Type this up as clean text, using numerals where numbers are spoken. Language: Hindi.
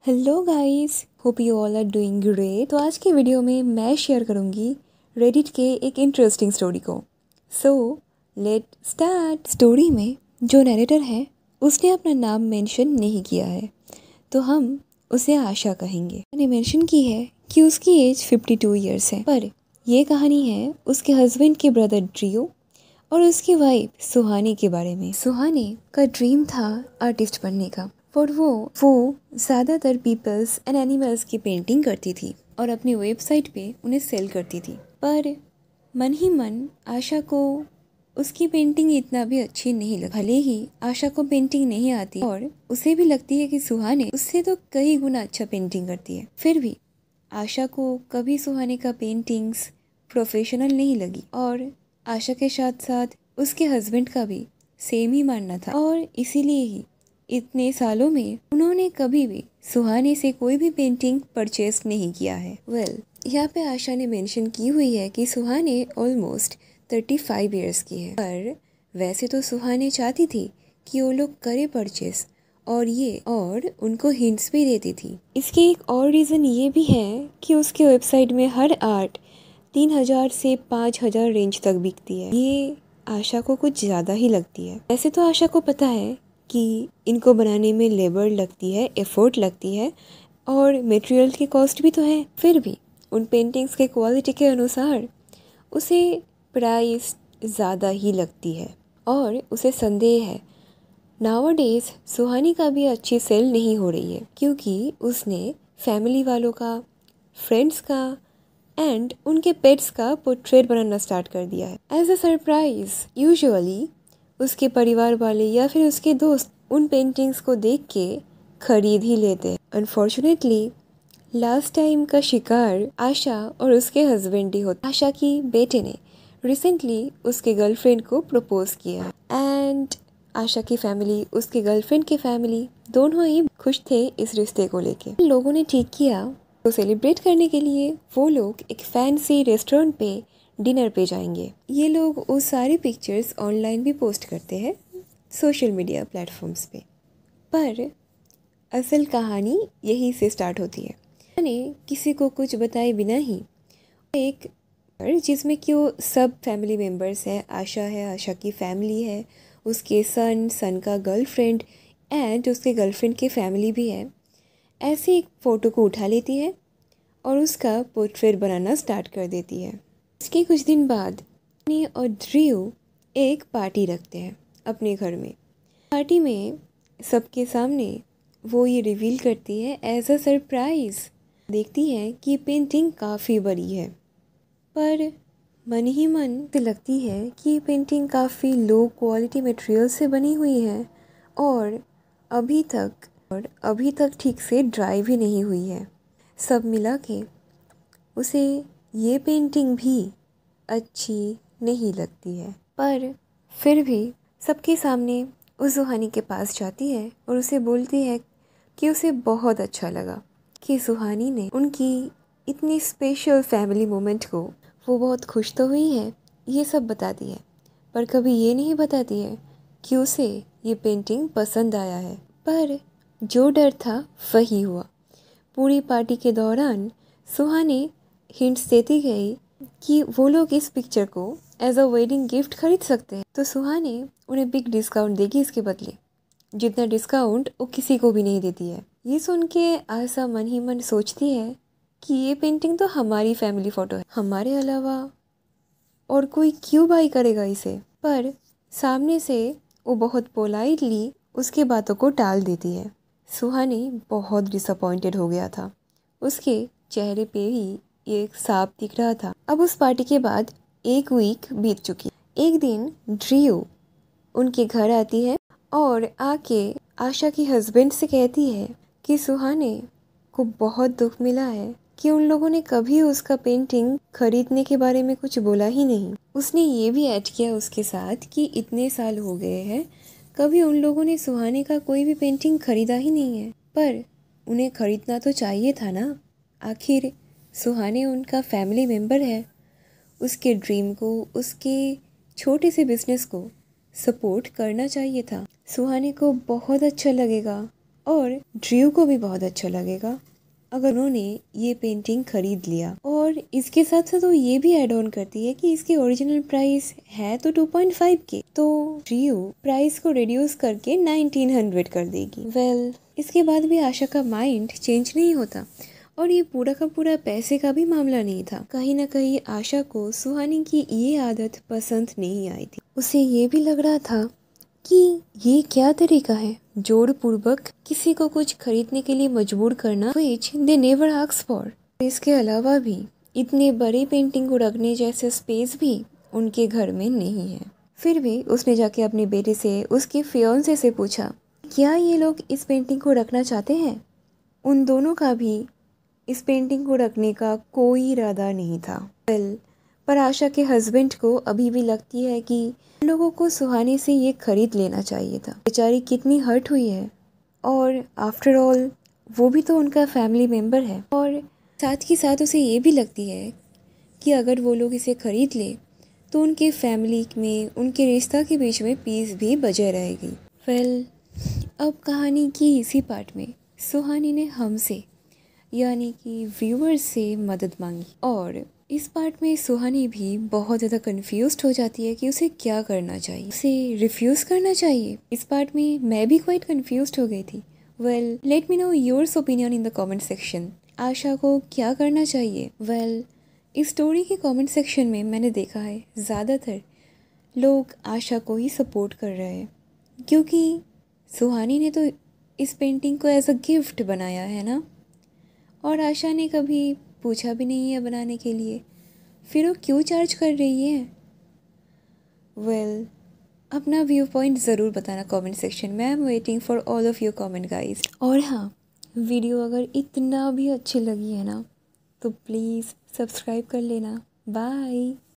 Hello guys, hope you all are doing great. तो आज के वीडियो में मैं शेयर करूंगी रेडिट के एक इंटरेस्टिंग स्टोरी को। So let start. स्टोरी में जो नरेटर है उसने अपना नाम मेंशन नहीं किया है, तो हम उसे आशा कहेंगे। मैंने मेंशन की है कि उसकी एज 52 ईयर्स है, पर ये कहानी है उसके हस्बैंड के ब्रदर ड्रियो और उसकी वाइफ सुहानी के बारे में। सुहानी का ड्रीम था आर्टिस्ट बनने का, पर वो ज़्यादातर पीपल्स एंड एनिमल्स की पेंटिंग करती थी और अपनी वेबसाइट पे उन्हें सेल करती थी। पर मन ही मन आशा को उसकी पेंटिंग इतना भी अच्छी नहीं लगी। भले ही आशा को पेंटिंग नहीं आती और उसे भी लगती है कि सुहानी उससे तो कई गुना अच्छा पेंटिंग करती है, फिर भी आशा को कभी सुहानी का पेंटिंग्स प्रोफेशनल नहीं लगी और आशा के साथ साथ उसके हस्बैंड का भी सेम ही मानना था और इसीलिए ही इतने सालों में उन्होंने कभी भी सुहानी से कोई भी पेंटिंग परचेस नहीं किया है। यहाँ पे आशा ने मेंशन की हुई है कि सुहानी ऑलमोस्ट 35 इयर्स की है, पर वैसे तो सुहानी चाहती थी कि वो लोग करे परचेस और उनको हिंट्स भी देती थी। इसके एक और रीज़न ये भी है कि उसके वेबसाइट में हर आर्ट 3000 से 5000 रेंज तक बिकती है। ये आशा को कुछ ज़्यादा ही लगती है। वैसे तो आशा को पता है कि इनको बनाने में लेबर लगती है, एफर्ट लगती है और मटेरियल की कॉस्ट भी तो है, फिर भी उन पेंटिंग्स के क्वालिटी के अनुसार उसे प्राइस ज़्यादा ही लगती है और उसे संदेह है नाउअडेज सुहानी का भी अच्छी सेल नहीं हो रही है, क्योंकि उसने फैमिली वालों का, फ्रेंड्स का एंड उनके पेट्स का पोर्ट्रेट बनाना स्टार्ट कर दिया है। एज अ सरप्राइज यूजुअली उसके परिवार वाले या फिर उसके दोस्त उन पेंटिंग्स को देख के खरीद ही लेते हैं। अनफॉर्चुनेटली लास्ट टाइम का शिकार आशा और उसके हस्बैंड ही होते। आशा की बेटे ने रिसेंटली उसके गर्लफ्रेंड को प्रपोज किया एंड आशा की फैमिली, उसके गर्लफ्रेंड की फैमिली दोनों ही खुश थे इस रिश्ते को लेके। लोगों ने ठीक किया तो सेलिब्रेट करने के लिए वो लोग एक फैंसी रेस्टोरेंट पे डिनर पे जाएंगे। ये लोग वो सारी पिक्चर्स ऑनलाइन भी पोस्ट करते हैं सोशल मीडिया प्लेटफॉर्म्स पे, पर असल कहानी यहीं से स्टार्ट होती है। मैंने किसी को कुछ बताए बिना ही एक जिसमें कि वो सब फैमिली मेम्बर्स हैं, आशा है, आशा की फैमिली है, उसके सन का गर्लफ्रेंड एंड उसके गर्लफ्रेंड की फैमिली भी है। ऐसे एक फ़ोटो को उठा लेती है और उसका पोर्ट्रेट बनाना स्टार्ट कर देती है। इसके कुछ दिन बाद सुहानी और ड्रियो एक पार्टी रखते हैं अपने घर में। पार्टी में सबके सामने वो ये रिवील करती है एज अ सरप्राइज। देखती है कि पेंटिंग काफ़ी बड़ी है, पर मन ही मन से लगती है कि ये पेंटिंग काफ़ी लो क्वालिटी मटेरियल से बनी हुई है और अभी तक ठीक से ड्राई भी नहीं हुई है। सब मिला के उसे ये पेंटिंग भी अच्छी नहीं लगती है, पर फिर भी सबके सामने उस सुहानी के पास जाती है और उसे बोलती है कि उसे बहुत अच्छा लगा कि सुहानी ने उनकी इतनी स्पेशल फैमिली मोमेंट को, वो बहुत खुश तो हुई है, ये सब बताती है, पर कभी ये नहीं बताती है कि उसे ये पेंटिंग पसंद आया है। पर जो डर था वही हुआ। पूरी पार्टी के दौरान सुहानी हिंट्स देती गई कि वो लोग इस पिक्चर को एज अ वेडिंग गिफ्ट खरीद सकते हैं, तो सुहानी उन्हें बिग डिस्काउंट देगी इसके बदले, जितना डिस्काउंट वो किसी को भी नहीं देती है। ये सुन के आशा मन ही मन सोचती है कि ये पेंटिंग तो हमारी फैमिली फोटो है, हमारे अलावा और कोई क्यों बाई करेगा इसे। पर सामने से वो बहुत पोलाइटली उसके बातों को टाल देती है। सुहानी बहुत डिसअपॉइंटेड हो गया था, उसके चेहरे पे ही एक साफ दिख रहा था। अब उस पार्टी के बाद एक वीक बीत चुकी। एक दिन ड्रियो उनके घर आती है और आके आशा की हस्बैंड से कहती है कि सुहानी को बहुत दुख मिला है कि उन लोगों ने कभी उसका पेंटिंग खरीदने के बारे में कुछ बोला ही नहीं। उसने ये भी ऐड किया उसके साथ कि इतने साल हो गए हैं, कभी उन लोगों ने सुहानी का कोई भी पेंटिंग खरीदा ही नहीं है, पर उन्हें खरीदना तो चाहिए था ना, आखिर सुहानी उनका फैमिली मेम्बर है। उसके ड्रीम को, उसके छोटे से बिजनेस को सपोर्ट करना चाहिए था। सुहानी को बहुत अच्छा लगेगा और ड्रू को भी बहुत अच्छा लगेगा अगर उन्होंने ये पेंटिंग खरीद लिया। और इसके साथ साथ वो ये भी ऐड ऑन करती है कि इसकी ओरिजिनल प्राइस है तो 2.5 के, तो ड्रू प्राइस को रिड्यूस करके 1900 कर देगी। इसके बाद भी आशा का माइंड चेंज नहीं होता और ये पूरा का पूरा पैसे का भी मामला नहीं था। कहीं ना कहीं आशा को सुहानी की ये आदत पसंद नहीं आई थी। उसे ये भी लग रहा था कि ये क्या तरीका है जोर पूर्वक किसी को कुछ खरीदने के लिए मजबूर करना, which they never ask for। इसके अलावा भी इतने बड़े पेंटिंग को रखने जैसे स्पेस भी उनके घर में नहीं है। फिर भी उसने जाके अपने बेटे से, उसके फियांसे से पूछा क्या ये लोग इस पेंटिंग को रखना चाहते हैं। उन दोनों का भी इस पेंटिंग को रखने का कोई इरादा नहीं था। पर आशा के हस्बैंड को अभी भी लगती है कि लोगों को सुहानी से ये खरीद लेना चाहिए था। बेचारी कितनी हर्ट हुई है और आफ्टर ऑल वो भी तो उनका फैमिली मेंबर है। और साथ ही साथ उसे ये भी लगती है कि अगर वो लोग इसे खरीद ले तो उनके फैमिली में, उनके रिश्ता के बीच में पीस भी बजे रहेगी। अब कहानी की इसी पार्ट में सुहानी ने हमसे यानी कि व्यूअर्स से मदद मांगी और इस पार्ट में सुहानी भी बहुत ज़्यादा कंफ्यूज्ड हो जाती है कि उसे क्या करना चाहिए। उसे रिफ्यूज़ करना चाहिए। इस पार्ट में मैं भी क्वाइट कंफ्यूज्ड हो गई थी। Let me know yours opinion in the comment section. Asha को क्या करना चाहिए? इस स्टोरी के कमेंट सेक्शन में मैंने देखा है ज़्यादातर लोग आशा को ही सपोर्ट कर रहे हैं क्योंकि सुहानी ने तो इस पेंटिंग को एज अ गिफ्ट बनाया है ना, और आशा ने कभी पूछा भी नहीं है बनाने के लिए, फिर वो क्यों चार्ज कर रही है? अपना व्यू पॉइंट ज़रूर बताना कमेंट सेक्शन में। I am waiting for all of your comment guys. और हाँ, वीडियो अगर इतना भी अच्छी लगी है ना तो प्लीज़ सब्सक्राइब कर लेना। बाय।